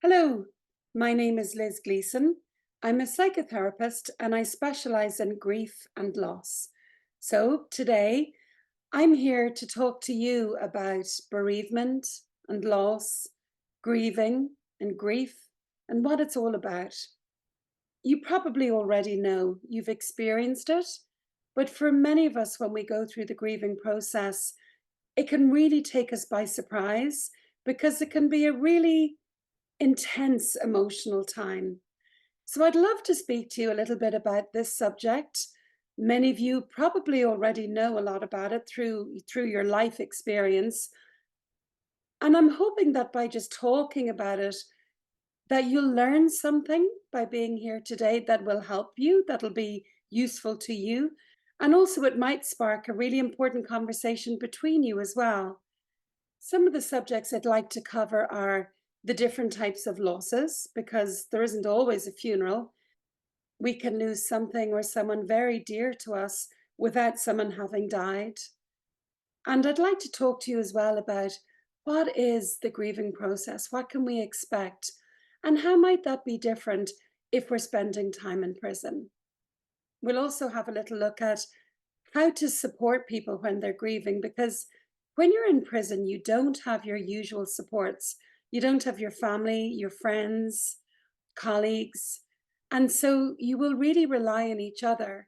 Hello, my name is Liz Gleeson. I'm a psychotherapist and I specialize in grief and loss. So today I'm here to talk to you about bereavement and loss, grieving and grief, and what it's all about. You probably already know you've experienced it, but for many of us, when we go through the grieving process, it can really take us by surprise because it can be a really intense emotional time. So I'd love to speak to you a little bit about this subject. Many of you probably already know a lot about it through your life experience. And I'm hoping that by just talking about it, that you'll learn something by being here today that will help you, that'll be useful to you. And also it might spark a really important conversation between you as well. Some of the subjects I'd like to cover are the different types of losses, because there isn't always a funeral. We can lose something or someone very dear to us without someone having died. And I'd like to talk to you as well about what is the grieving process? What can we expect? And how might that be different if we're spending time in prison? We'll also have a little look at how to support people when they're grieving, because when you're in prison, you don't have your usual supports. You don't have your family, your friends, colleagues. And so you will really rely on each other.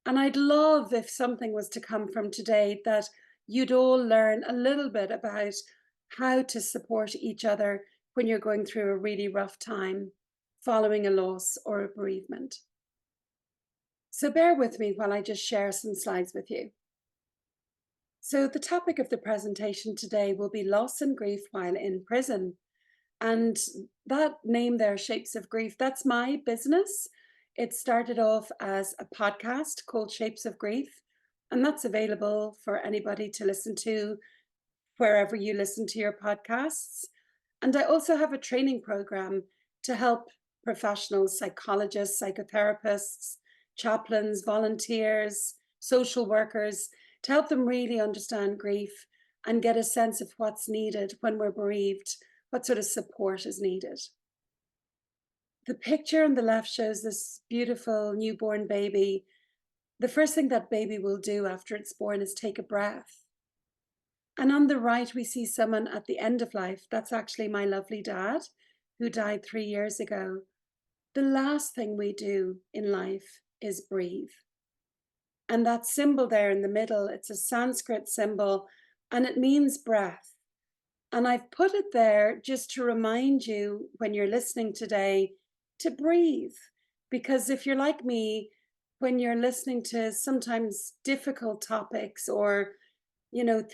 And I'd love if something was to come from today that you'd all learn a little bit about how to support each other when you're going through a really rough time following a loss or a bereavement. So bear with me while I just share some slides with you. So the topic of the presentation today will be loss and grief while in prison. And that name there, Shapes of Grief, that's my business. It started off as a podcast called Shapes of Grief, and that's available for anybody to listen to wherever you listen to your podcasts. And I also have a training program to help professionals, psychologists, psychotherapists, chaplains, volunteers, social workers, to help them really understand grief and get a sense of what's needed when we're bereaved, what sort of support is needed. The picture on the left shows this beautiful newborn baby. The first thing that baby will do after it's born is take a breath. And on the right, we see someone at the end of life. That's actually my lovely dad, who died 3 years ago. The last thing we do in life is breathe. And that symbol there in the middle, it's a Sanskrit symbol, and it means breath. And I've put it there just to remind you when you're listening today to breathe. Because if you're like me, when you're listening to sometimes difficult topics or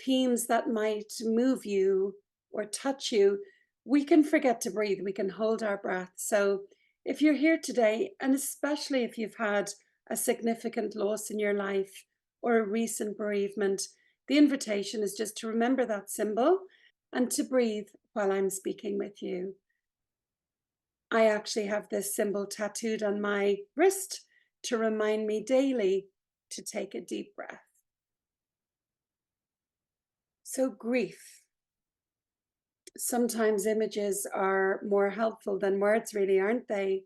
themes that might move you or touch you, we can forget to breathe. We can hold our breath. So if you're here today, and especially if you've had a significant loss in your life or a recent bereavement, the invitation is just to remember that symbol and to breathe while I'm speaking with you. I actually have this symbol tattooed on my wrist to remind me daily to take a deep breath. So grief. Sometimes images are more helpful than words, really, aren't they?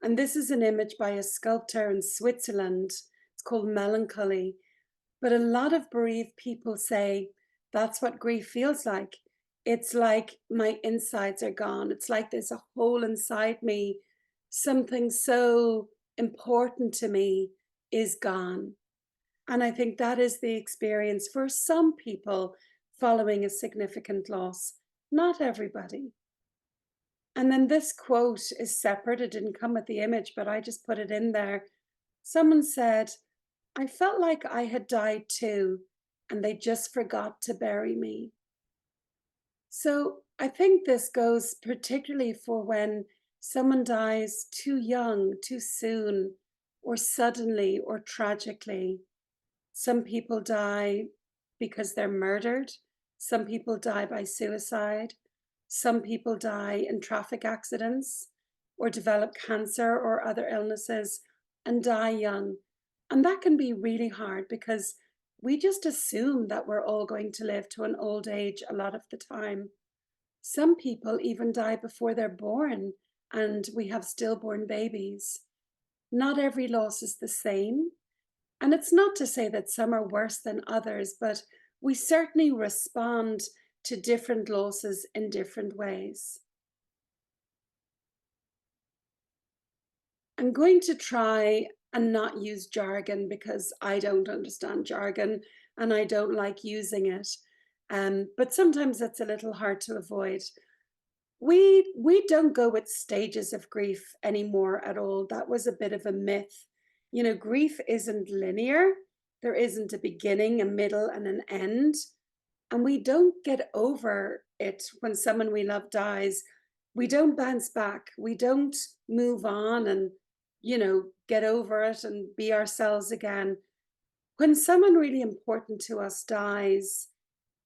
And this is an image by a sculptor in Switzerland. It's called Melancholy. But a lot of bereaved people say that's what grief feels like. It's like my insides are gone. It's like there's a hole inside me. Something so important to me is gone. And I think that is the experience for some people following a significant loss. Not everybody. And then this quote is separate. It didn't come with the image, but I just put it in there. Someone said, I felt like I had died too, and they just forgot to bury me. So I think this goes particularly for when someone dies too young, too soon, or suddenly, or tragically. Some people die because they're murdered. Some people die by suicide. Some people die in traffic accidents or develop cancer or other illnesses and die young. And that can be really hard because we just assume that we're all going to live to an old age a lot of the time. Some people even die before they're born, and we have stillborn babies. Not every loss is the same. And it's not to say that some are worse than others, but we certainly respond to different losses in different ways. I'm going to try and not use jargon because I don't understand jargon and I don't like using it. But sometimes it's a little hard to avoid. We don't go with stages of grief anymore at all. That was a bit of a myth. You know, grief isn't linear. There isn't a beginning, a middle, and an end. And we don't get over it when someone we love dies. We don't bounce back. We don't move on and, get over it and be ourselves again. When someone really important to us dies,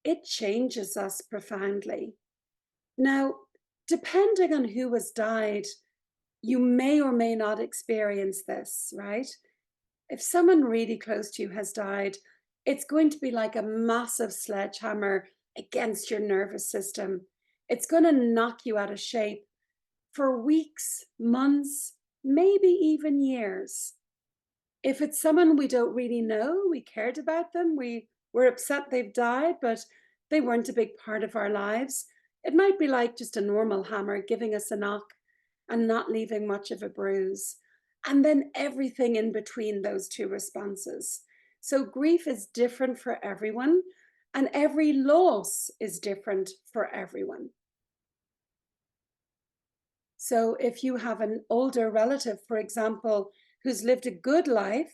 it changes us profoundly. Now, depending on who has died, you may or may not experience this, right? If someone really close to you has died, it's going to be like a massive sledgehammer against your nervous system. It's going to knock you out of shape for weeks, months, maybe even years. If it's someone we don't really know, we cared about them, we're upset they've died, but they weren't a big part of our lives. It might be like just a normal hammer giving us a knock and not leaving much of a bruise. And then everything in between those two responses. So grief is different for everyone, and every loss is different for everyone. So if you have an older relative, for example, who's lived a good life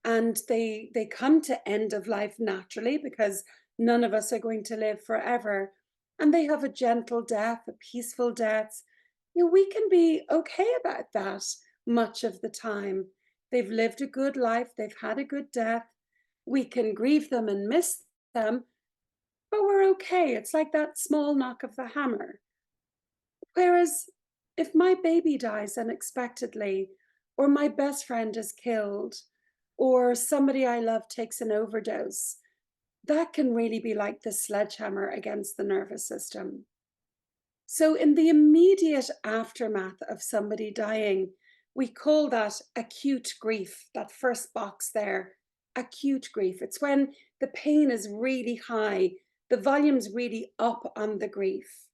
and they come to end of life naturally because none of us are going to live forever, and they have a gentle death, a peaceful death, we can be okay about that much of the time. They've lived a good life, they've had a good death. We can grieve them and miss them, but we're okay. It's like that small knock of the hammer. Whereas if my baby dies unexpectedly, or my best friend is killed, or somebody I love takes an overdose, that can really be like the sledgehammer against the nervous system. So, in the immediate aftermath of somebody dying, we call that acute grief, that first box there, acute grief. It's when the pain is really high, the volume's really up on the grief.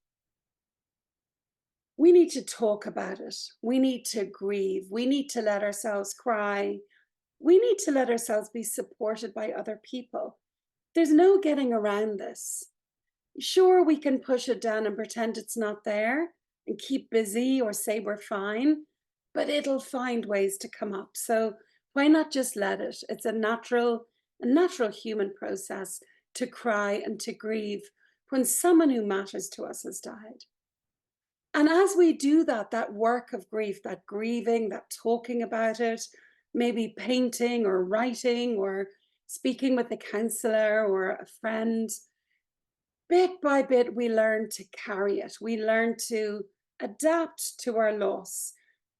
We need to talk about it. We need to grieve. We need to let ourselves cry. We need to let ourselves be supported by other people. There's no getting around this. Sure, we can push it down and pretend it's not there and keep busy or say we're fine, but it'll find ways to come up. So why not just let it? It's a natural human process to cry and to grieve when someone who matters to us has died. And as we do that, that work of grief, that grieving, that talking about it, maybe painting or writing or speaking with a counselor or a friend, bit by bit, we learn to carry it. We learn to adapt to our loss.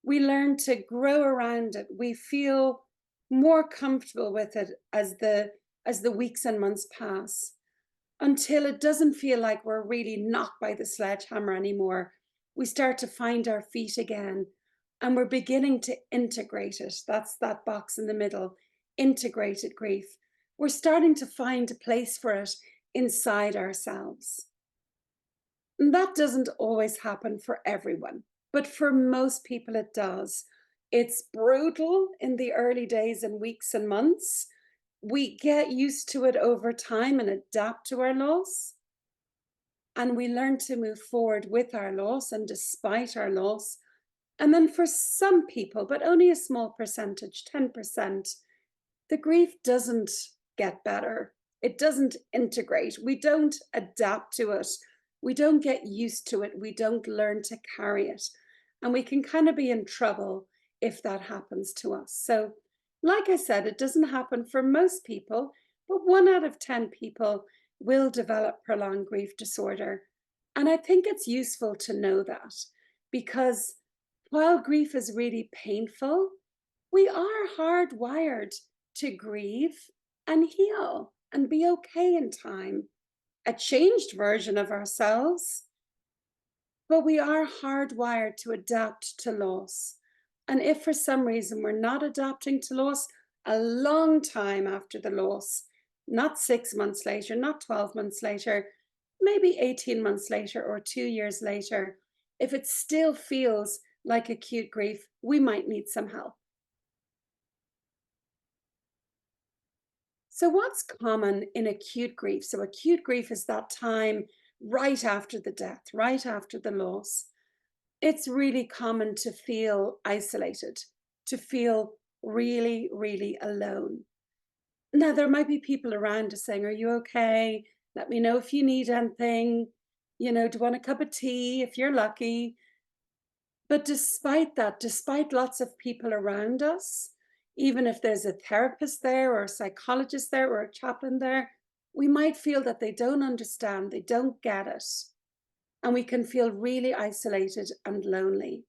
We learn to grow around it. We feel more comfortable with it as the weeks and months pass, until it doesn't feel like we're really knocked by the sledgehammer anymore. We start to find our feet again, and we're beginning to integrate it. That's that box in the middle, integrated grief. We're starting to find a place for it inside ourselves. And that doesn't always happen for everyone, but for most people it does. It's brutal in the early days and weeks and months. We get used to it over time and adapt to our loss. And we learn to move forward with our loss and despite our loss. And then for some people, but only a small percentage, 10%, the grief doesn't get better. It doesn't integrate. We don't adapt to it. We don't get used to it. We don't learn to carry it. And we can kind of be in trouble if that happens to us. So, like I said, it doesn't happen for most people, but 1 out of 10 people will develop prolonged grief disorder. And I think it's useful to know that, because while grief is really painful, we are hardwired to grieve and heal and be okay in time. A changed version of ourselves, but we are hardwired to adapt to loss. And if for some reason we're not adapting to loss, a long time after the loss, not 6 months later, not 12 months later, maybe 18 months later or 2 years later, if it still feels like acute grief, we might need some help. So, what's common in acute grief? So, acute grief is that time right after the death, right after the loss. It's really common to feel isolated, to feel really, really alone. Now, there might be people around us saying, "Are you okay? Let me know if you need anything. Do you want a cup of tea if you're lucky?" But despite that, despite lots of people around us, even if there's a therapist there or a psychologist there or a chaplain there, we might feel that they don't understand, they don't get it. And we can feel really isolated and lonely.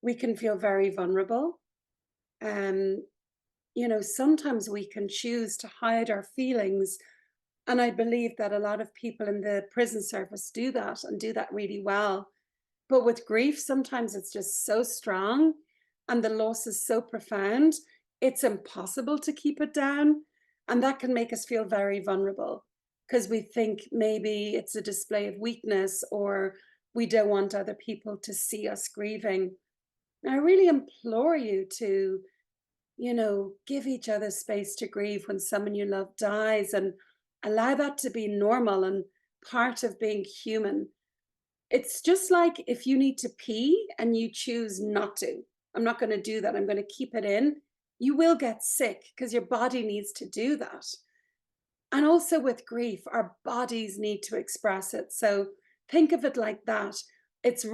We can feel very vulnerable. Um, Sometimes we can choose to hide our feelings. And I believe that a lot of people in the prison service do that and do that really well. But with grief, sometimes it's just so strong and the loss is so profound, it's impossible to keep it down. And that can make us feel very vulnerable because we think maybe it's a display of weakness or we don't want other people to see us grieving. I really implore you to, give each other space to grieve when someone you love dies and allow that to be normal and part of being human. It's just like if you need to pee and you choose not to. I'm not going to do that. I'm going to keep it in. You will get sick because your body needs to do that. And also with grief, our bodies need to express it. So think of it like that. It's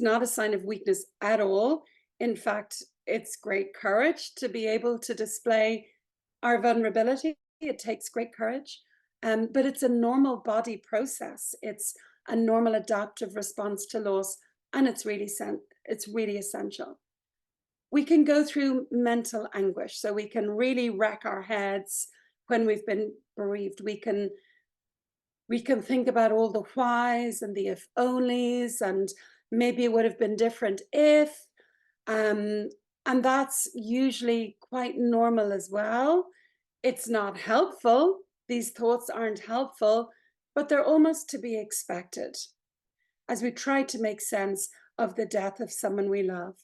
not a sign of weakness at all. In fact, it's great courage to be able to display our vulnerability. It takes great courage. But it's a normal body process. It's a normal adaptive response to loss. And it's really essential. We can go through mental anguish. So we can really wreck our heads when we've been bereaved. We can think about all the whys and the if onlys, and maybe it would have been different if. Um, and that's usually quite normal as well. It's not helpful. These thoughts aren't helpful, but they're almost to be expected as we try to make sense of the death of someone we love.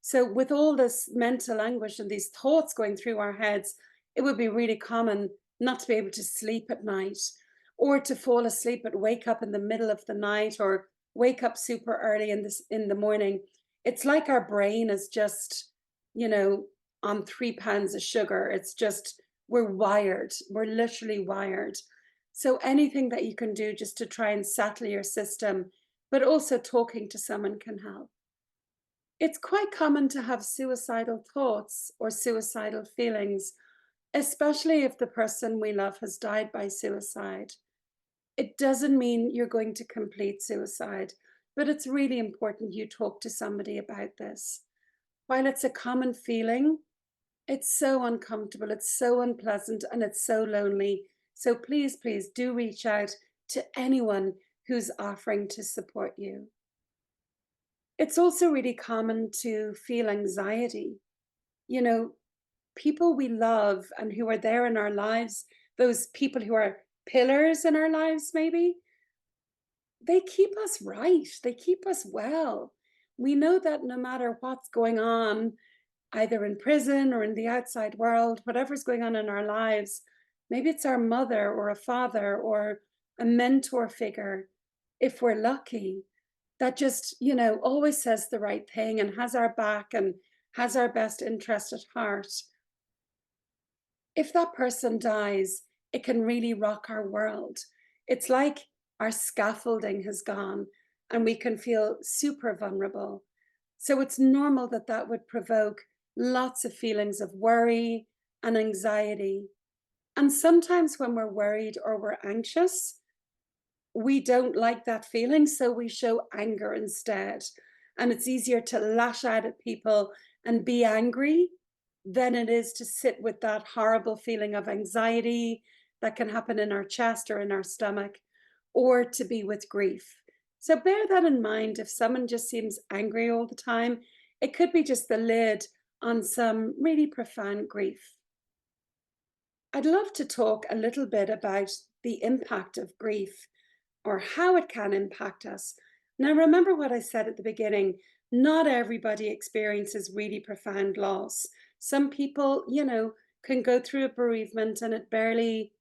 So, with all this mental anguish and these thoughts going through our heads, it would be really common not to be able to sleep at night or to fall asleep but wake up in the middle of the night or wake up super early in the morning. It's like our brain is just, you know, on 3 pounds of sugar. It's just, we're wired. We're literally wired. So anything that you can do just to try and settle your system, but also talking to someone can help. It's quite common to have suicidal thoughts or suicidal feelings, especially if the person we love has died by suicide. It doesn't mean you're going to complete suicide, but it's really important you talk to somebody about this. While it's a common feeling, it's so uncomfortable, it's so unpleasant, and it's so lonely. So please, please do reach out to anyone who's offering to support you. It's also really common to feel anxiety. You know, people we love and who are there in our lives, those people who are pillars in our lives, maybe, they keep us right, they keep us well. We know that no matter what's going on, either in prison or in the outside world, whatever's going on in our lives, maybe it's our mother or a father or a mentor figure, if we're lucky, that just, always says the right thing and has our back and has our best interest at heart. If that person dies, it can really rock our world. It's like our scaffolding has gone and we can feel super vulnerable. So it's normal that that would provoke lots of feelings of worry and anxiety. And sometimes when we're worried or we're anxious, we don't like that feeling, so we show anger instead. And it's easier to lash out at people and be angry than it is to sit with that horrible feeling of anxiety that can happen in our chest or in our stomach, or to be with grief. So bear that in mind. If someone just seems angry all the time, it could be just the lid on some really profound grief. I'd love to talk a little bit about the impact of grief or how it can impact us. Now, remember what I said at the beginning, not everybody experiences really profound loss. Some people, can go through a bereavement and it barely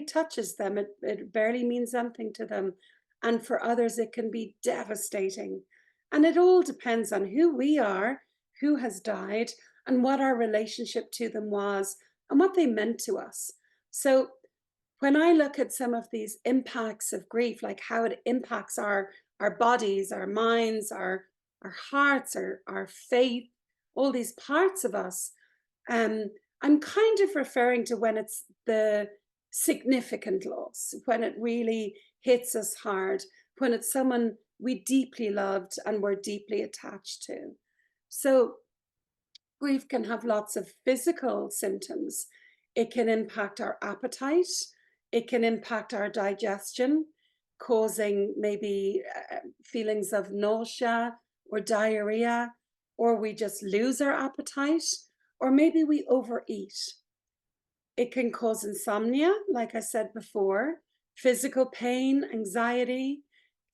touches them. It barely means something to them. And for others, it can be devastating. And it all depends on who we are, who has died, and what our relationship to them was, and what they meant to us. So when I look at some of these impacts of grief, like how it impacts our bodies, our minds, our hearts, our faith, all these parts of us, um, I'm kind of referring to when it's the significant loss, when it really hits us hard, when it's someone we deeply loved and were deeply attached to. So grief can have lots of physical symptoms. It can impact our appetite. It can impact our digestion, causing maybe feelings of nausea or diarrhea, or we just lose our appetite, or maybe we overeat. It can cause insomnia, like I said before, physical pain, anxiety,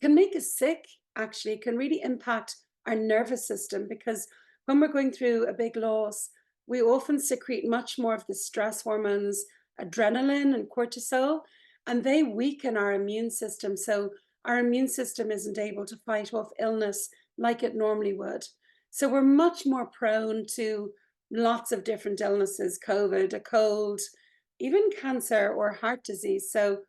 can make us sick, actually, it can really impact our nervous system because when we're going through a big loss, we often secrete much more of the stress hormones, adrenaline and cortisol, and they weaken our immune system. So our immune system isn't able to fight off illness like it normally would. So we're much more prone to lots of different illnesses, COVID, a cold, even cancer or heart disease. So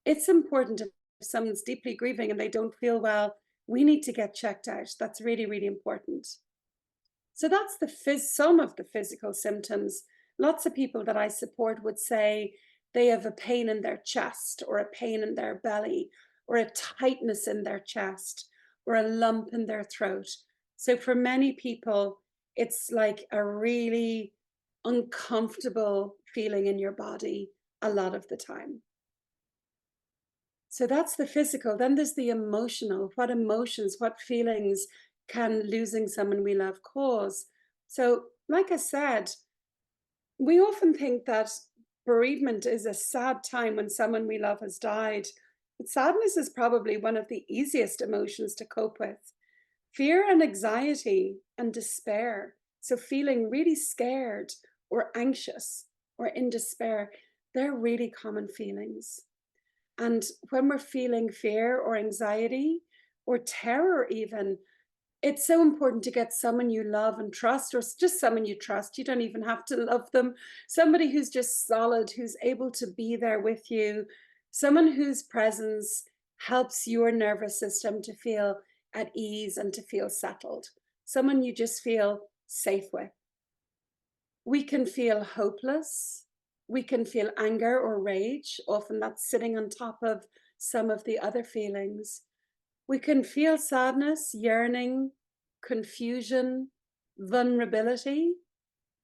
it's important if someone's deeply grieving and they don't feel well, we need to get checked out. That's really, really important. So that's some of the physical symptoms. Lots of people that I support would say they have a pain in their chest or a pain in their belly or a tightness in their chest or a lump in their throat. So for many people, it's like a really uncomfortable feeling in your body a lot of the time. So that's the physical. Then there's the emotional. What emotions, what feelings can losing someone we love cause? So, like I said, we often think that bereavement is a sad time when someone we love has died. But sadness is probably one of the easiest emotions to cope with. Fear and anxiety and despair. So, feeling really scared or anxious or in despair, they're really common feelings. And when we're feeling fear or anxiety or terror, even, it's so important to get someone you love and trust, or just someone you trust. You don't even have to love them. Somebody who's just solid, who's able to be there with you, someone whose presence helps your nervous system to feel at ease and to feel settled, someone you just feel safe with. We can feel hopeless. We can feel anger or rage. Often that's sitting on top of some of the other feelings. We can feel sadness, yearning, confusion, vulnerability.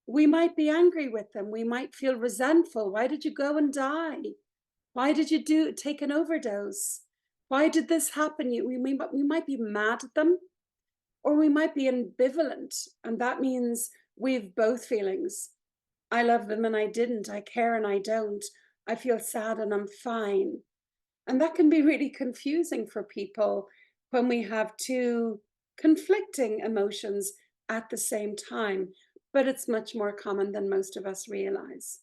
We might be angry with them. We might feel resentful. Why did you go and die? Why did you take an overdose? Why did this happen? We might be mad at them, or we might be ambivalent. And that means we've both feelings. I love them and I didn't. I care and I don't. I feel sad and I'm fine. And that can be really confusing for people when we have two conflicting emotions at the same time, but it's much more common than most of us realize.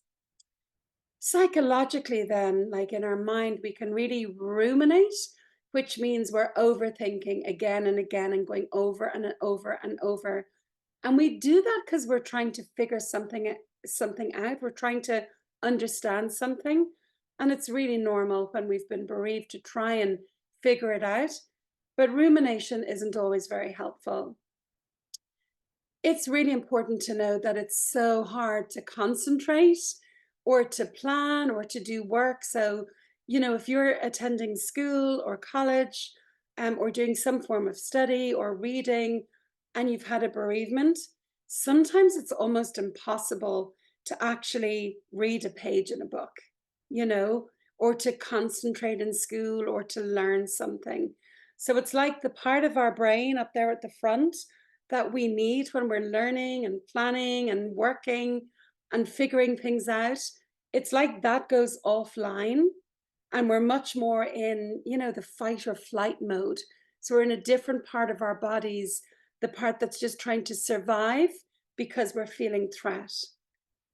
Psychologically, then, like in our mind, we can really ruminate, which means we're overthinking again and again and going over and over and over. And we do that because we're trying to figure something out. We're trying to understand something. And it's really normal when we've been bereaved to try and figure it out. But rumination isn't always very helpful. It's really important to know that it's so hard to concentrate or to plan or to do work. So, if you're attending school or college, or doing some form of study or reading, and you've had a bereavement, sometimes it's almost impossible to actually read a page in a book, you know, or to concentrate in school or to learn something. So it's like the part of our brain up there at the front that we need when we're learning and planning and working and figuring things out. It's like that goes offline and we're much more in, the fight or flight mode. So we're in a different part of our bodies, the part that's just trying to survive because we're feeling threat.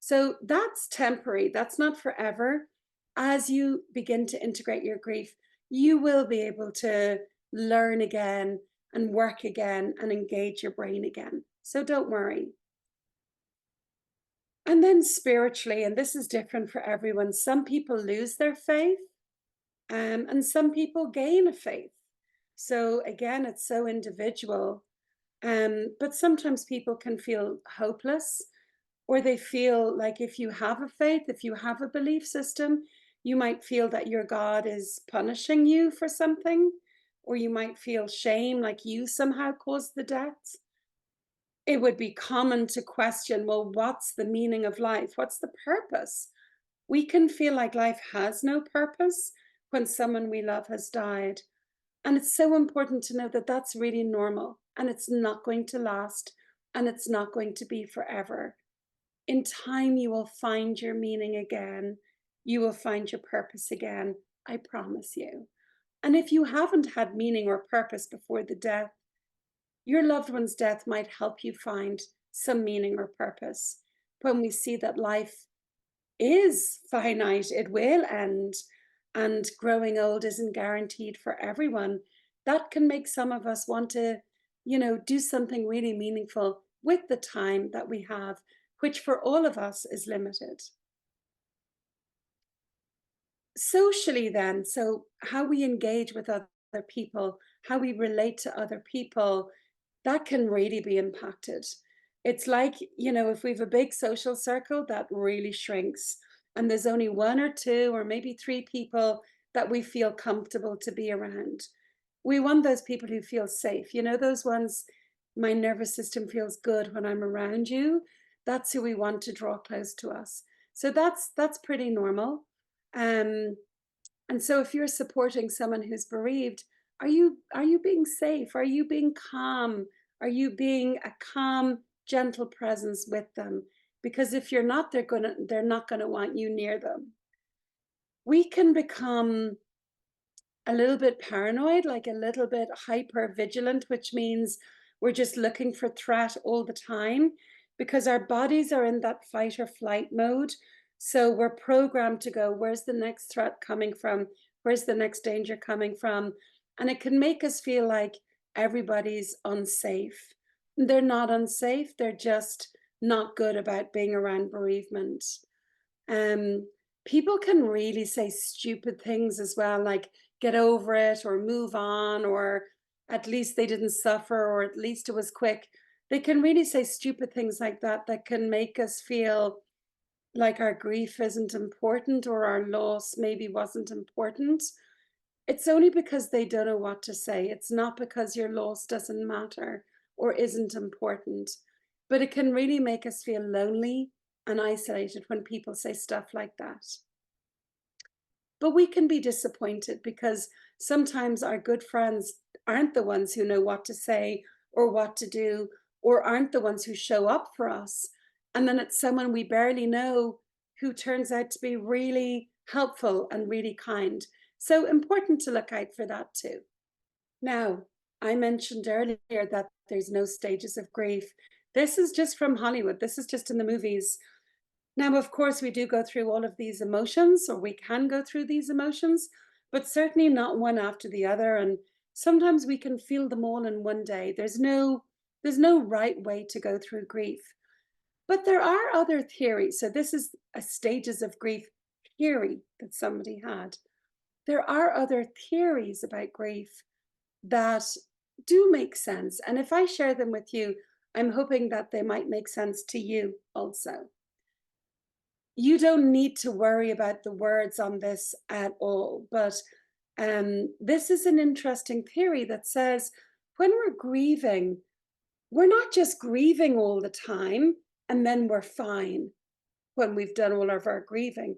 So that's temporary, that's not forever. As you begin to integrate your grief, you will be able to learn again and work again and engage your brain again. So don't worry. And then spiritually, and this is different for everyone, some people lose their faith, and some people gain a faith. So again, it's so individual. But sometimes people can feel hopeless, or they feel like if you have a faith, if you have a belief system, you might feel that your God is punishing you for something, or you might feel shame, like you somehow caused the deaths. It would be common to question, well, what's the meaning of life? What's the purpose? We can feel like life has no purpose when someone we love has died. And it's so important to know that that's really normal and it's not going to last and it's not going to be forever. In time, you will find your meaning again. You will find your purpose again. I promise you. And if you haven't had meaning or purpose before the death, your loved one's death might help you find some meaning or purpose. When we see that life is finite, it will end, and growing old isn't guaranteed for everyone, that can make some of us want to, do something really meaningful with the time that we have, which for all of us is limited. Socially, then, so how we engage with other people, how we relate to other people, that can really be impacted. It's like, if we have a big social circle, that really shrinks. And there's only one or two or maybe three people that we feel comfortable to be around. We want those people who feel safe. Those ones, my nervous system feels good when I'm around you. That's who we want to draw close to us. So that's pretty normal. Um, and so if you're supporting someone who's bereaved, are you being safe? Are you being calm? Are you being a calm, gentle presence with them? Because if you're not, they're not gonna want you near them. We can become a little bit paranoid, like a little bit hyper vigilant, which means we're just looking for threat all the time because our bodies are in that fight or flight mode. So we're programmed to go, where's the next threat coming from? Where's the next danger coming from? And it can make us feel like everybody's unsafe. They're not unsafe, they're just not good about being around bereavement. Um, People can really say stupid things as well, like get over it or move on, or at least they didn't suffer, or at least it was quick. They can really say stupid things like that that can make us feel like our grief isn't important or our loss maybe wasn't important. It's only because they don't know what to say. It's not because your loss doesn't matter or isn't important. But it can really make us feel lonely and isolated when people say stuff like that. But we can be disappointed because sometimes our good friends aren't the ones who know what to say or what to do, or aren't the ones who show up for us. And then it's someone we barely know who turns out to be really helpful and really kind. So important to look out for that too. Now, I mentioned earlier that there's no stages of grief. This is just from Hollywood. This is just in the movies. Now, of course, we do go through all of these emotions, or we can go through these emotions, but certainly not one after the other. And sometimes we can feel them all in one day. There's no right way to go through grief. But there are other theories. So this is a stages of grief theory that somebody had. There are other theories about grief that do make sense. And if I share them with you, I'm hoping that they might make sense to you also. You don't need to worry about the words on this at all, but this is an interesting theory that says when we're grieving, we're not just grieving all the time and then we're fine when we've done all of our grieving.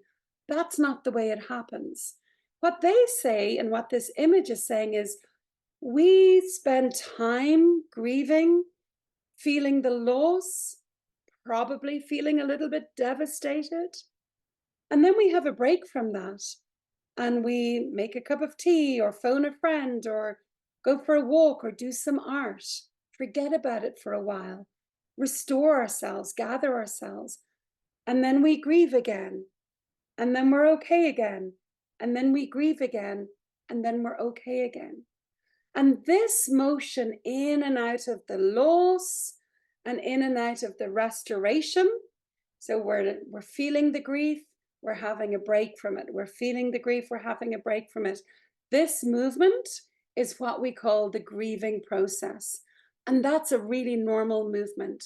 That's not the way it happens. What they say and what this image is saying is We spend time grieving, feeling the loss, probably feeling a little bit devastated. And then we have a break from that and we make a cup of tea or phone a friend or go for a walk or do some art. Forget about it for a while, restore ourselves, gather ourselves, and then we grieve again. And then we're okay again. And then we grieve again. And then we're okay again. And this motion in and out of the loss and in and out of the restoration. So we're feeling the grief, we're having a break from it. We're feeling the grief, we're having a break from it. This movement is what we call the grieving process. And that's a really normal movement.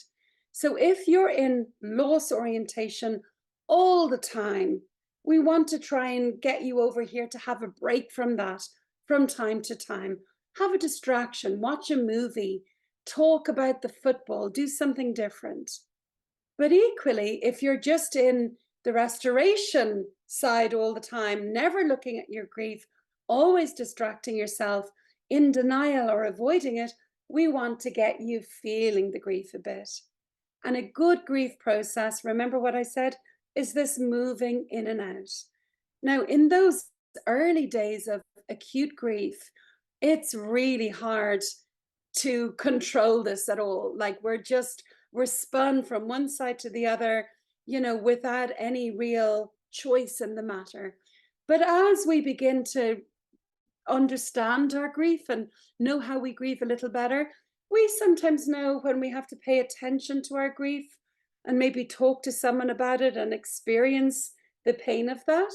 So if you're in loss orientation all the time, we want to try and get you over here to have a break from that from time to time. Have a distraction, watch a movie, talk about the football, do something different. But equally, if you're just in the restoration side all the time, never looking at your grief, always distracting yourself, in denial or avoiding it, we want to get you feeling the grief a bit. And a good grief process, remember what I said, is this moving in and out. Now, in those early days of acute grief, it's really hard to control this at all. Like we're spun from one side to the other, without any real choice in the matter. But as we begin to understand our grief and know how we grieve a little better, we sometimes know when we have to pay attention to our grief and maybe talk to someone about it and experience the pain of that.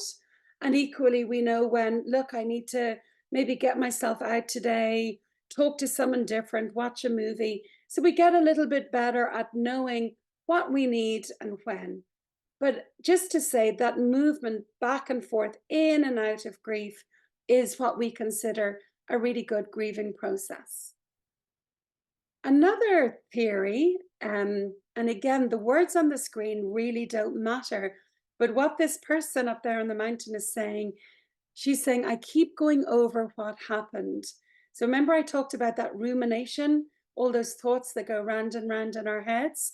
And equally, we know when, look, I need to maybe get myself out today, talk to someone different, watch a movie. So we get a little bit better at knowing what we need and when. But just to say that movement back and forth in and out of grief is what we consider a really good grieving process. Another theory, and again, the words on the screen really don't matter, but what this person up there on the mountain is saying, she's saying, I keep going over what happened. So remember I talked about that rumination, all those thoughts that go round and round in our heads?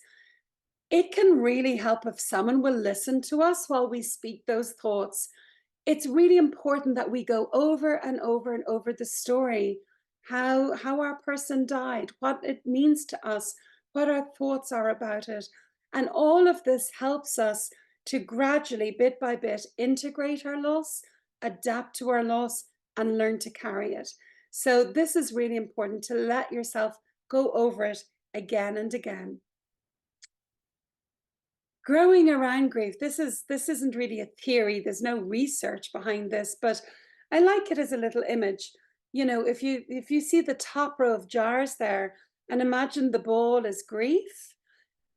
It can really help if someone will listen to us while we speak those thoughts. It's really important that we go over and over and over the story, how our person died, what it means to us, what our thoughts are about it. And all of this helps us to gradually, bit by bit, integrate our loss, adapt to our loss, and learn to carry it. So this is really important, to let yourself go over it again and again. Growing around grief, this isn't really a theory, there's no research behind this, but I like it as a little image. If you see the top row of jars there and imagine the ball is grief,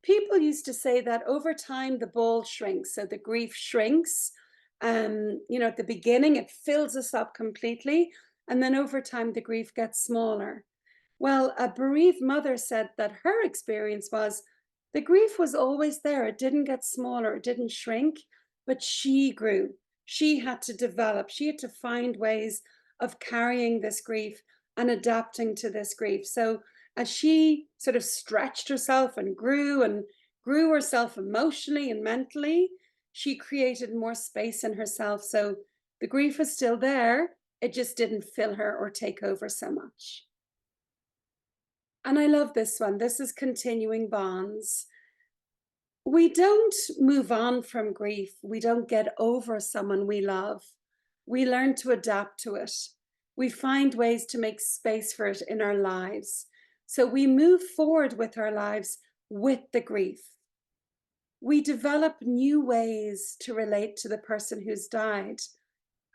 people used to say that over time the ball shrinks, so the grief shrinks. At the beginning it fills us up completely, and then over time the grief gets smaller. Well, a bereaved mother said that her experience was the grief was always there. It didn't get smaller, it didn't shrink, but she grew. She had to develop, she had to find ways of carrying this grief and adapting to this grief. So as she sort of stretched herself and grew herself emotionally and mentally, she created more space in herself. So the grief is still there, it just didn't fill her or take over so much. And I love this one. This is continuing bonds. We don't move on from grief. We don't get over someone we love. We learn to adapt to it. We find ways to make space for it in our lives. So we move forward with our lives with the grief. We develop new ways to relate to the person who's died,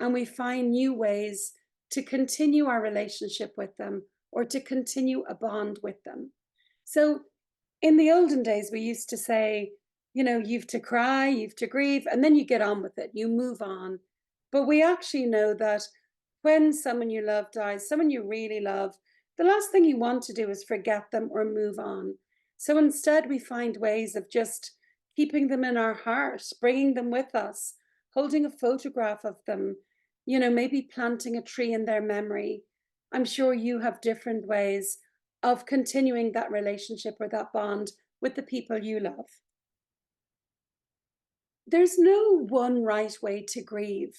and we find new ways to continue our relationship with them or to continue a bond with them. So in the olden days, we used to say, you've to cry, you've to grieve, and then you get on with it, you move on. But we actually know that when someone you love dies, someone you really love, the last thing you want to do is forget them or move on. So instead, we find ways of just keeping them in our heart, bringing them with us, holding a photograph of them, maybe planting a tree in their memory. I'm sure you have different ways of continuing that relationship or that bond with the people you love. There's no one right way to grieve.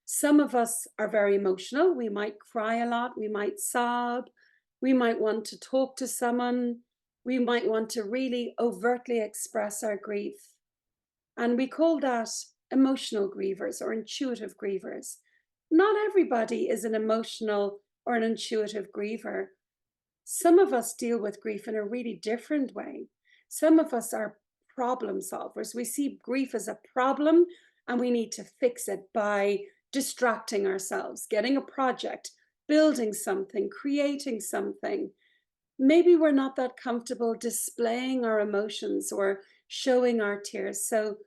Some of us are very emotional. We might cry a lot. We might sob. We might want to talk to someone. We might want to really overtly express our grief. And we call that emotional grievers or intuitive grievers. Not everybody is an emotional or an intuitive griever. Some of us deal with grief in a really different way. Some of us are problem solvers. We see grief as a problem and we need to fix it by distracting ourselves, getting a project, building something, creating something. Maybe we're not that comfortable displaying our emotions or showing our tears. So,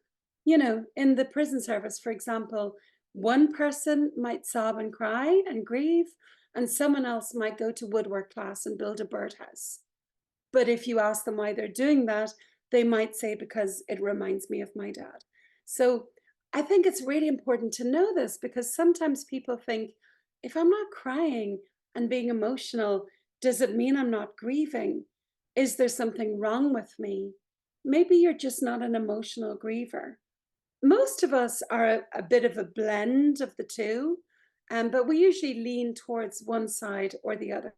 in the prison service, for example, one person might sob and cry and grieve, and someone else might go to woodwork class and build a birdhouse. But if you ask them why they're doing that, they might say, because it reminds me of my dad. So I think it's really important to know this because sometimes people think, if I'm not crying and being emotional, does it mean I'm not grieving? Is there something wrong with me? Maybe you're just not an emotional griever. Most of us are a bit of a blend of the two, but we usually lean towards one side or the other.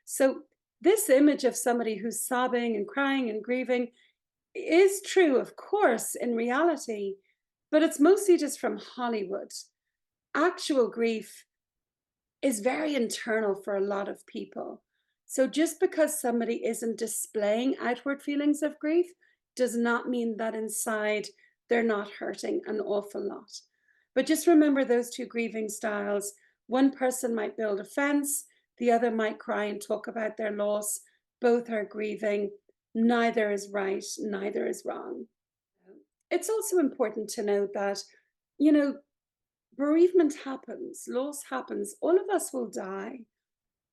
So this image of somebody who's sobbing and crying and grieving is true, of course, in reality, but it's mostly just from Hollywood. Actual grief is very internal for a lot of people. So just because somebody isn't displaying outward feelings of grief does not mean that inside they're not hurting an awful lot. But just remember those two grieving styles. One person might build a fence, the other might cry and talk about their loss. Both are grieving. Neither is right, neither is wrong. It's also important to note that, you know, bereavement happens, loss happens, all of us will die.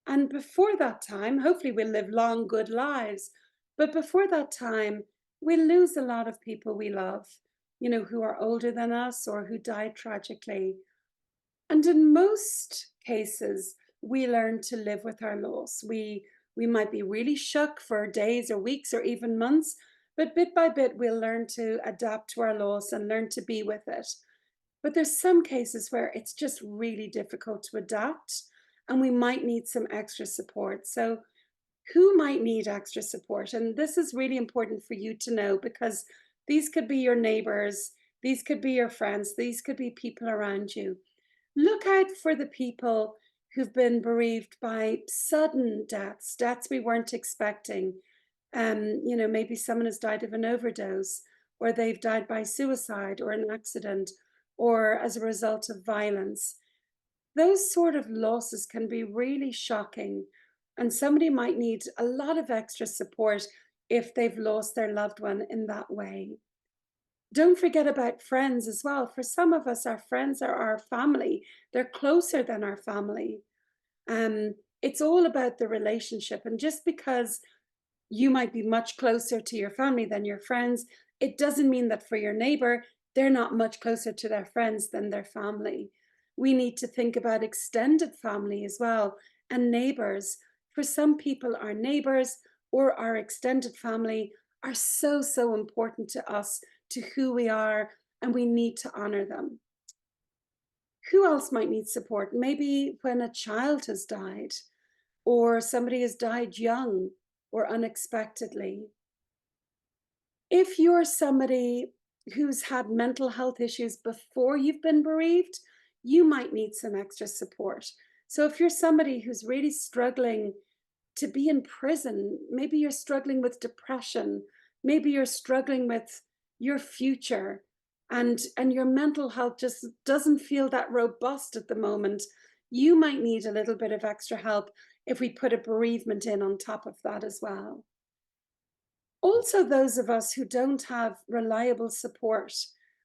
And before that time, hopefully we'll live long, good lives. But before that time, we'll lose a lot of people we love, who are older than us or who died tragically. And in most cases, we learn to live with our loss. We might be really shook for days or weeks or even months, but bit by bit, we'll learn to adapt to our loss and learn to be with it. But there's some cases where it's just really difficult to adapt and we might need some extra support. So who might need extra support? And this is really important for you to know because these could be your neighbors, these could be your friends, these could be people around you. Look out for the people who've been bereaved by sudden deaths, deaths we weren't expecting. Maybe someone has died of an overdose, or they've died by suicide or an accident, or as a result of violence. Those sort of losses can be really shocking, and somebody might need a lot of extra support if they've lost their loved one in that way. Don't forget about friends as well. For some of us, our friends are our family. They're closer than our family. It's all about the relationship. And just because you might be much closer to your family than your friends, it doesn't mean that for your neighbor, they're not much closer to their friends than their family. We need to think about extended family as well and neighbors. For some people, our neighbors or our extended family are so, so important to us, to who we are, and we need to honor them. Who else might need support? Maybe when a child has died, or somebody has died young or unexpectedly. If you're somebody who's had mental health issues before you've been bereaved, you might need some extra support. So if you're somebody who's really struggling to be in prison, maybe you're struggling with depression, maybe you're struggling with your future, and your mental health just doesn't feel that robust at the moment, you might need a little bit of extra help if we put a bereavement in on top of that as well. Also, those of us who don't have reliable support,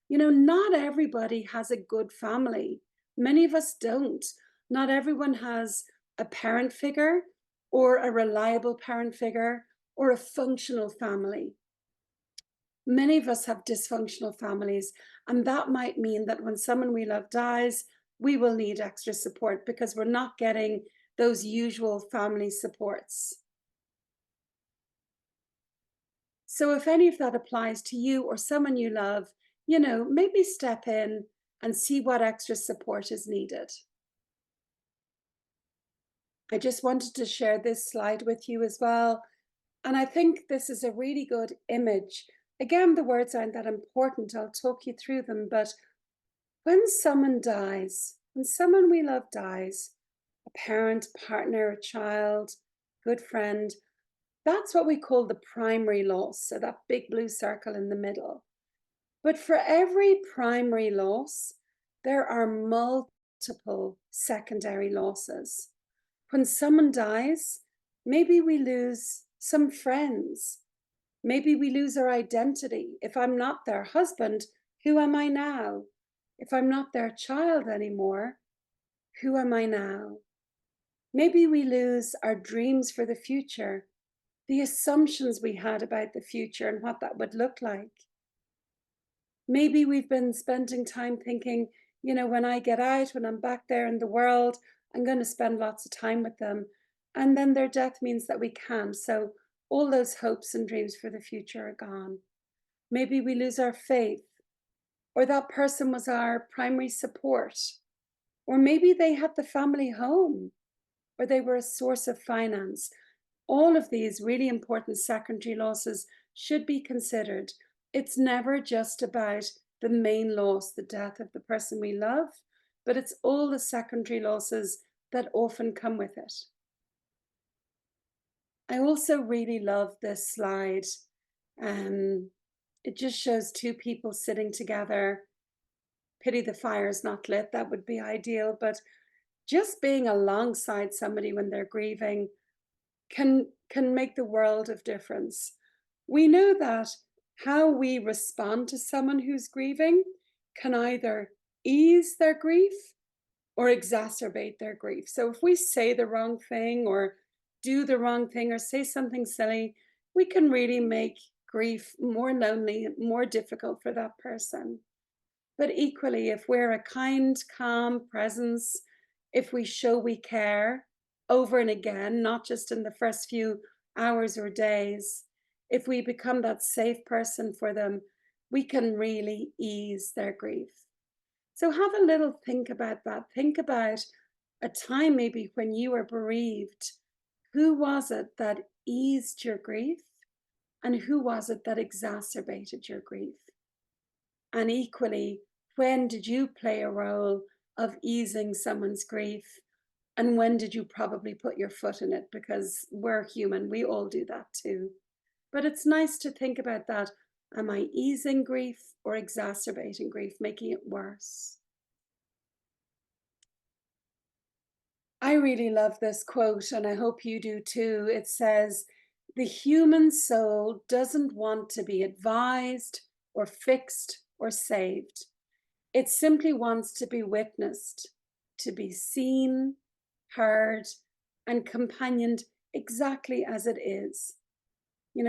not everybody has a good family. Many of us don't. Not everyone has a parent figure or a reliable parent figure or a functional family. Many of us have dysfunctional families, and that might mean that when someone we love dies, we will need extra support because we're not getting those usual family supports. So if any of that applies to you or someone you love, maybe step in and see what extra support is needed. I just wanted to share this slide with you as well. And I think this is a really good image. Again, the words aren't that important. I'll talk you through them. But when someone dies, when someone we love dies, a parent, partner, a child, good friend, that's what we call the primary loss. So that big blue circle in the middle. But for every primary loss, there are multiple secondary losses. When someone dies, maybe we lose some friends. Maybe we lose our identity. If I'm not their husband, who am I now? If I'm not their child anymore, who am I now? Maybe we lose our dreams for the future, the assumptions we had about the future and what that would look like. Maybe we've been spending time thinking, when I get out, when I'm back there in the world, I'm going to spend lots of time with them. And then their death means that we can't. So all those hopes and dreams for the future are gone. Maybe we lose our faith, or that person was our primary support, or maybe they had the family home, or they were a source of finance. All of these really important secondary losses should be considered. It's never just about the main loss, the death of the person we love, but it's all the secondary losses that often come with it. I also really love this slide. It just shows two people sitting together. Pity the fire's not lit, that would be ideal, but just being alongside somebody when they're grieving can make the world of difference. We know that how we respond to someone who's grieving can either ease their grief or exacerbate their grief. So if we say the wrong thing or do the wrong thing or say something silly, we can really make grief more lonely, more difficult for that person. But equally, if we're a kind, calm presence, if we show we care over and again, not just in the first few hours or days, if we become that safe person for them, we can really ease their grief. So have a little think about that. Think about a time maybe when you were bereaved. Who was it that eased your grief? And who was it that exacerbated your grief? And equally, when did you play a role of easing someone's grief? And when did you probably put your foot in it? Because we're human, we all do that too. But it's nice to think about that. Am I easing grief or exacerbating grief, making it worse? I really love this quote, and I hope you do too. It says, "The human soul doesn't want to be advised or fixed or saved. It simply wants to be witnessed, to be seen, heard, and companioned exactly as it is."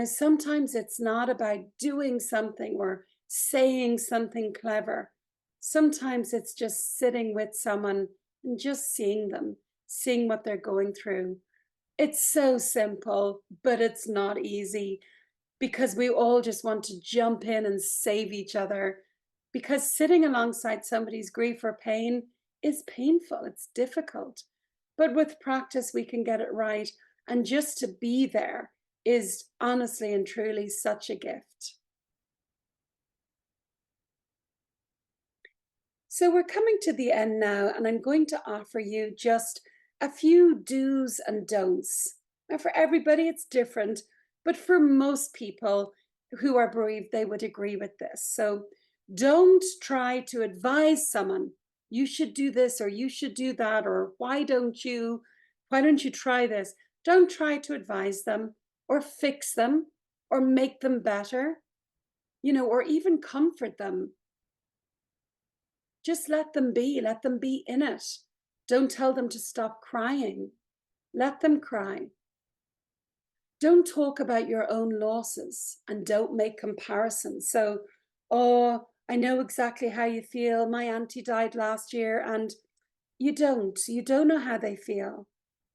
Sometimes it's not about doing something or saying something clever. Sometimes it's just sitting with someone and just seeing them, seeing what they're going through. It's so simple, but it's not easy because we all just want to jump in and save each other. Because sitting alongside somebody's grief or pain is painful, it's difficult. But with practice, we can get it right. And just to be there is honestly and truly such a gift. So we're coming to the end now, and I'm going to offer you just a few do's and don'ts. Now, for everybody, it's different, but for most people who are bereaved, they would agree with this. So don't try to advise someone, you should do this or you should do that, or why don't you try this? Don't try to advise them or fix them or make them better, or even comfort them. Just let them be in it. Don't tell them to stop crying. Let them cry. Don't talk about your own losses and don't make comparisons. So, oh, I know exactly how you feel. My auntie died last year, and you don't know how they feel.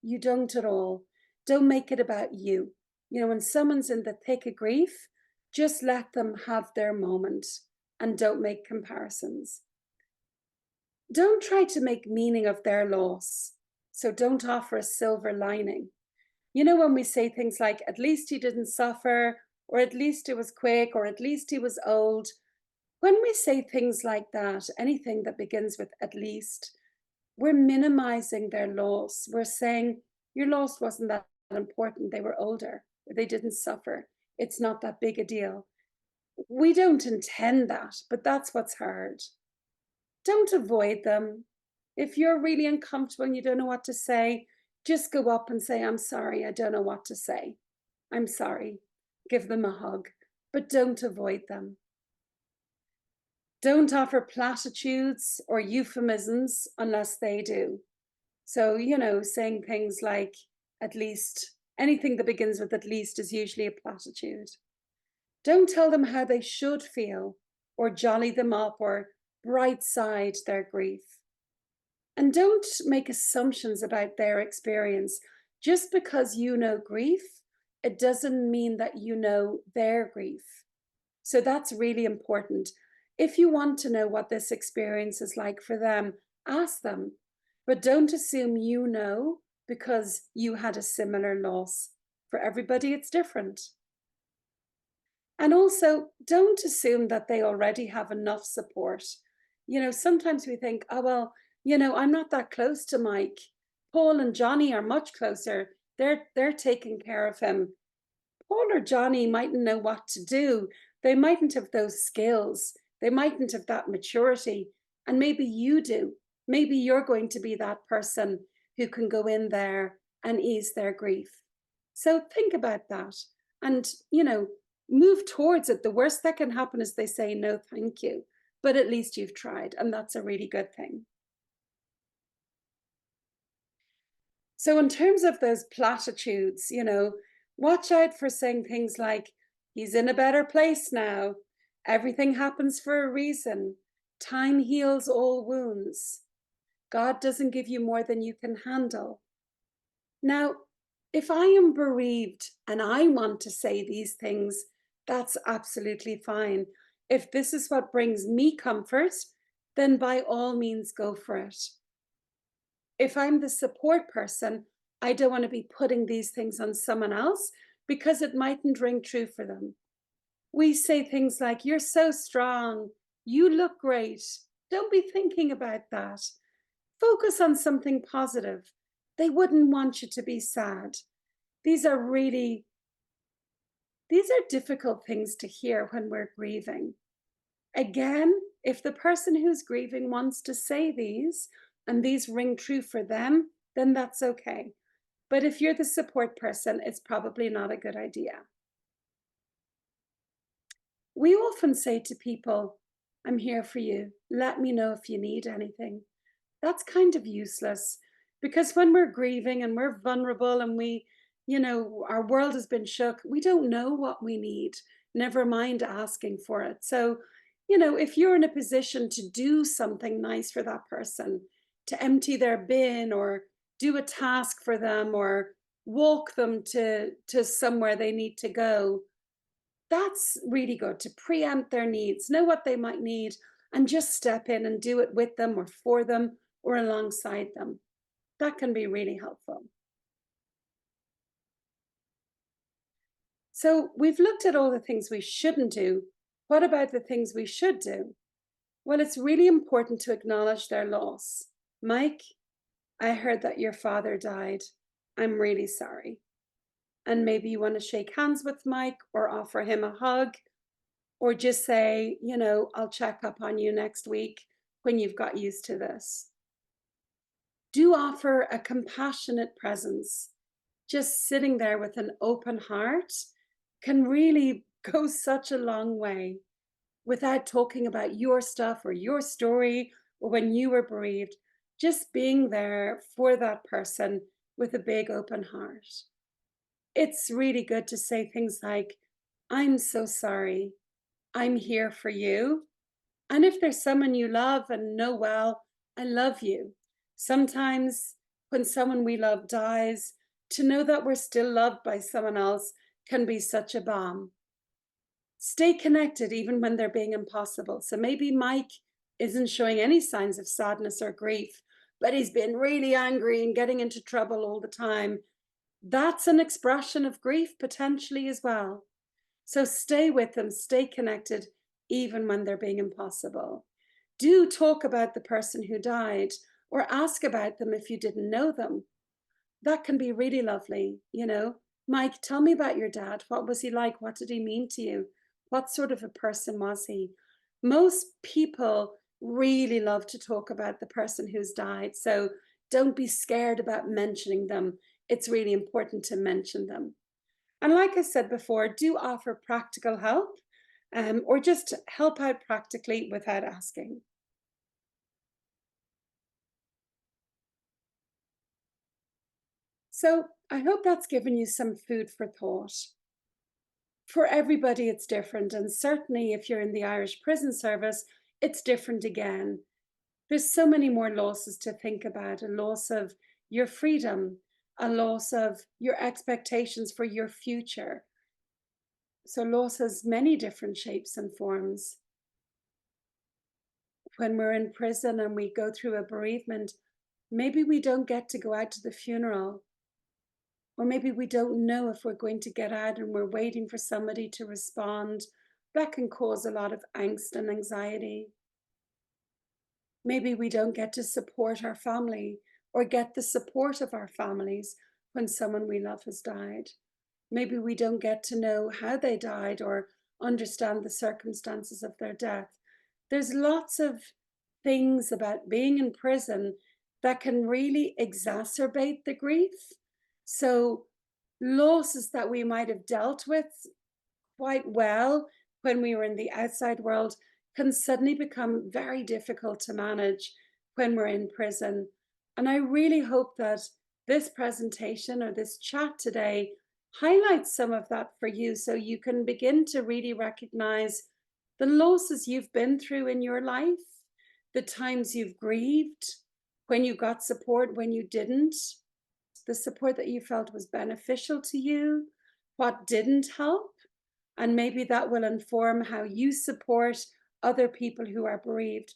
You don't at all. Don't make it about you. When someone's in the thick of grief, just let them have their moment and don't make comparisons. Don't try to make meaning of their loss. So don't offer a silver lining. When we say things like, at least he didn't suffer, or at least it was quick, or at least he was old. When we say things like that, anything that begins with at least, we're minimizing their loss. We're saying, your loss wasn't that important. They were older, or they didn't suffer. It's not that big a deal. We don't intend that, but that's what's hard. Don't avoid them. If you're really uncomfortable and you don't know what to say, just go up and say, I'm sorry, I don't know what to say. I'm sorry. Give them a hug, but don't avoid them. Don't offer platitudes or euphemisms unless they do. So, saying things like, at least, anything that begins with at least is usually a platitude. Don't tell them how they should feel or jolly them up or bright side their grief. And don't make assumptions about their experience. Just because you know grief, it doesn't mean that you know their grief. So that's really important. If you want to know what this experience is like for them, ask them. But don't assume you know because you had a similar loss. For everybody, it's different. And also, don't assume that they already have enough support. Sometimes we think, oh, well, I'm not that close to Mike. Paul and Johnny are much closer. They're taking care of him. Paul or Johnny mightn't know what to do. They mightn't have those skills. They mightn't have that maturity. And maybe you do. Maybe you're going to be that person who can go in there and ease their grief. So think about that and, move towards it. The worst that can happen is they say, no, thank you. But at least you've tried. And that's a really good thing. So in terms of those platitudes, watch out for saying things like, he's in a better place now. Everything happens for a reason. Time heals all wounds. God doesn't give you more than you can handle. Now, if I am bereaved and I want to say these things, that's absolutely fine. If this is what brings me comfort, then by all means go for it. If I'm the support person, I don't want to be putting these things on someone else because it mightn't ring true for them. We say things like, you're so strong, you look great. Don't be thinking about that. Focus on something positive. They wouldn't want you to be sad. These are difficult things to hear when we're grieving. Again, if the person who's grieving wants to say these and these ring true for them, then that's okay. But if you're the support person, it's probably not a good idea. We often say to people, I'm here for you. Let me know if you need anything. That's kind of useless because when we're grieving and we're vulnerable and our world has been shook, we don't know what we need, never mind asking for it. So, if you're in a position to do something nice for that person, to empty their bin or do a task for them or walk them to somewhere they need to go, that's really good to preempt their needs, know what they might need, and just step in and do it with them or for them or alongside them. That can be really helpful. So we've looked at all the things we shouldn't do. What about the things we should do? Well, it's really important to acknowledge their loss. Mike, I heard that your father died. I'm really sorry. And maybe you want to shake hands with Mike or offer him a hug or just say, I'll check up on you next week when you've got used to this. Do offer a compassionate presence. Just sitting there with an open heart can really go such a long way without talking about your stuff or your story or when you were bereaved. Just being there for that person with a big open heart. It's really good to say things like, I'm so sorry. I'm here for you. And if there's someone you love and know well, I love you. Sometimes when someone we love dies, to know that we're still loved by someone else can be such a balm. Stay connected even when they're being impossible. So maybe Mike isn't showing any signs of sadness or grief, but he's been really angry and getting into trouble all the time. That's an expression of grief potentially as well. So stay with them, stay connected, even when they're being impossible. Do talk about the person who died or ask about them if you didn't know them. That can be really lovely, you know. Mike, tell me about your dad. What was he like? What did he mean to you? What sort of a person was he? Most people really love to talk about the person who's died. So don't be scared about mentioning them. It's really important to mention them. And like I said before, do offer practical help or just help out practically without asking. So I hope that's given you some food for thought. For everybody, it's different. And certainly, if you're in the Irish prison service, it's different again. There's so many more losses to think about: a loss of your freedom, a loss of your expectations for your future. So, loss has many different shapes and forms. When we're in prison and we go through a bereavement, maybe we don't get to go out to the funeral. Or maybe we don't know if we're going to get out and we're waiting for somebody to respond. That can cause a lot of angst and anxiety. Maybe we don't get to support our family or get the support of our families when someone we love has died. Maybe we don't get to know how they died or understand the circumstances of their death. There's lots of things about being in prison that can really exacerbate the grief. So, losses that we might have dealt with quite well when we were in the outside world can suddenly become very difficult to manage when we're in prison. And I really hope that this presentation or this chat today highlights some of that for you so you can begin to really recognize the losses you've been through in your life, the times you've grieved, when you got support, when you didn't, the support that you felt was beneficial to you, what didn't help, and maybe that will inform how you support other people who are bereaved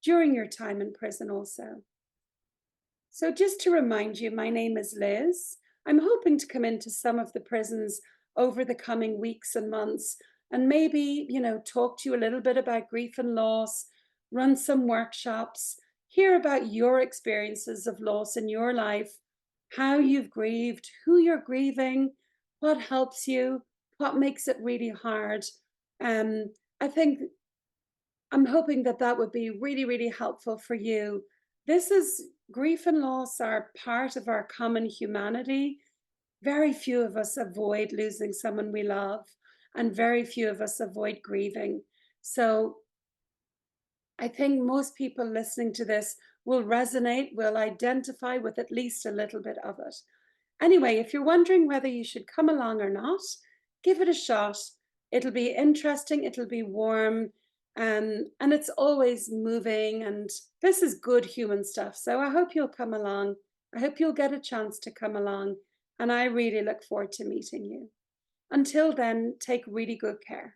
during your time in prison also. So just to remind you, my name is Liz. I'm hoping to come into some of the prisons over the coming weeks and months and maybe, talk to you a little bit about grief and loss, run some workshops, hear about your experiences of loss in your life, how you've grieved, who you're grieving, what helps you, what makes it really hard. I think I'm hoping that that would be really, really helpful for you. This is grief and loss are part of our common humanity. Very few of us avoid losing someone we love, and very few of us avoid grieving. So I think most people listening to this will resonate, will identify with at least a little bit of it. Anyway, if you're wondering whether you should come along or not, give it a shot. It'll be interesting, it'll be warm, and it's always moving. And this is good human stuff. So I hope you'll come along. I hope you'll get a chance to come along. And I really look forward to meeting you. Until then, take really good care.